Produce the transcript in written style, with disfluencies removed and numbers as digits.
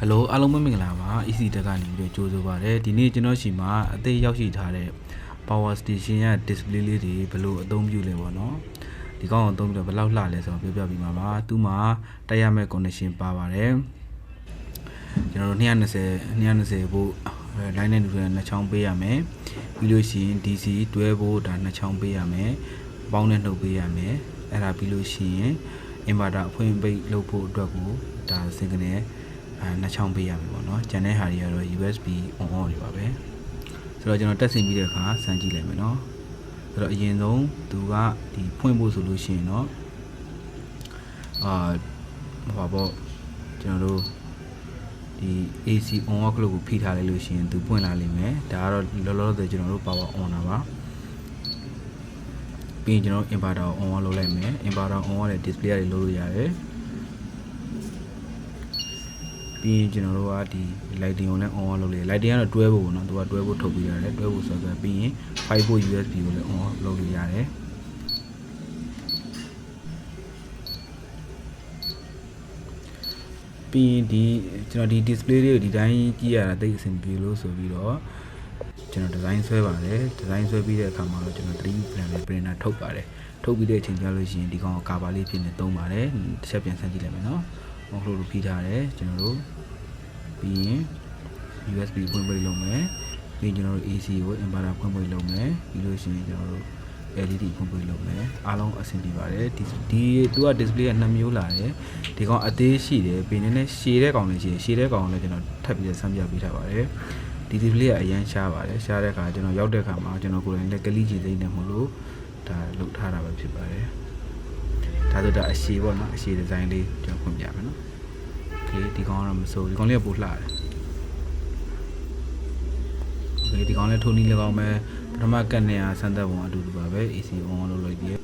Hello အားလုံးပဲမင်္ဂလာပါ EC တက်ကနေပြီးကြိုးဆိုပါရစေဒီနေ့ကျွန်တော်ရှိမှာအသေးရောက်ရှိထားတဲ့ power station ရဲ့ display လေးတွေဘယ်လိုအသုံးပြုလဲပေါ့နော်ဒီကောင်အသုံးပြုတော့ဘယ်လောက်လှလဲဆိုတော့ပြောပြပြီးမှာပါသူ့မှာတက်ရမဲ့ connection ပါပါတယ်ကျွန်တော်တို့220ဖို့ line နဲ့တူတဲ့နှစ်ချောင်းပေးရမယ်ပြီးလို့ရှိရင် DC တွဲဖို့ဒါနှစ်ချောင်းပေးရမယ်ပေါင်းနဲ့နှုတ်ပေးရမယ်အဲ့ဒါပြီးလို့ရှိရင် inverter အဖွင့်ပိတ်လုပ်ဖို့အတွက်ကိုဒါစင်ကနေနှစ်ချောင်းပေးရမယ်ပေါ့နော်ကျန်တဲ့ဟာတွေကတော့ USB on off တွေပါပဲဆိုတော့ကျွန်တော်တက်ဆင်ပြီးတဲ့အခါစမ်းကြည့်လိုက်မယ်နော်ဆိုတော့အရင်ဆုံးသူကဒီဖွင့်ဖို့ဆိုလို့ရှိရင်เนาะဟောပေါ့ကျွန်တော်တို့ဒီ AC on off လို့ကိုဖိထားလိုက်လို့ရှိရင်သူပွင့်လာလိမ့်မယ်ဒါကတော့လောလောဆယ်ကျွန်တော်တို့ power on တာပါပြီးရင်ကျွန်တော် inverter on off လုပ်လိုက်မယ် inverter on off နဲ့ display တွေလုပ်လို့ရတယ်ပြီးရင်ကျွန်တော်တို့ကဒီ lighting ကိုလည်း on off လုပ်လိုက် lighting ကတော့တွဲဖို့ပေါ့နော်သူကတွဲဖို့ထုတ်ပေးရတယ်တွဲဖို့ဆိုတော့ပြီးရင် 5 volt USB ကိုလည်း on off လုပ်လို့ရတယ်ပြီးရင်ဒီကျွန်တော်ဒီ display လေးကိုဒီတိုင်းကြည့်ရတာတိတ်အဆင်ပြေလို့ဆိုပြီးတော့ကျွန်တော် design ဆွဲပါတယ် design ဆွဲပြီးတဲ့အခါမှာတော့ကျွန်တော် 3D printer ထုတ်ပါတယ်ထုတ်ပြီးတဲ့အချိန်ကျလို့ရှိရင်ဒီကောင်က cover လေးဖြစ်နေသုံးပါတယ်တစ်ချက်ပြန်ဆန်းကြည့်လိုက်မယ်နော်ဟောလို့ဖိထားတယ်ကျွန်တော်တို့ပြီးရင် USB ဖွင့်ပိတ်လုပ်မယ်ပြီးကျွန်တော်တို့ AC ကို inverter ဖွင့်ပိတ်လုပ်မယ်ပြီးလို့ရှိရင်ကျွန်တော်တို့ LED ဖွင့်ပိတ်လုပ်မယ်အားလုံးအဆင်ပြေပါတယ်ဒီသူက display က2မျိုးလာတယ်ဒီကောင်အသေးရှိတယ်ပြီးနေနဲ့ရှည်တဲ့ကောင်လည်းရှိတယ်ရှည်တဲ့ကောင်လည်းကျွန်တော်ထပ်ပြီးဆန်းပြပေးထားပါတယ်ဒီ display ကအရန်ရှားပါတယ်ရှားတဲ့အခါကျွန်တော်ရောက်တဲ့အခါမှာကျွန်တော်ကိုယ်တိုင်လည်းကလေးကြီးသိနေမလို့ဒါလုပ်ထားတာပဲဖြစ်ပါတယ်ဒါဆိုတော့အရှည်ပေါ့နော်အရှည် design လေးကျွန်တော်ဖွင့်ပြမယ်နော်โอเคဒီကောင်ကတော့မစိုးဒီကောင်လေးကပိုလှတယ်โอเคဒီကောင်လေးထိုးနီးလည်းကောင်းပဲပထမကတ်နေရဆန်းသက်ပုံအတူတူပါပဲ AC on လုပ်လိုက်ပြီး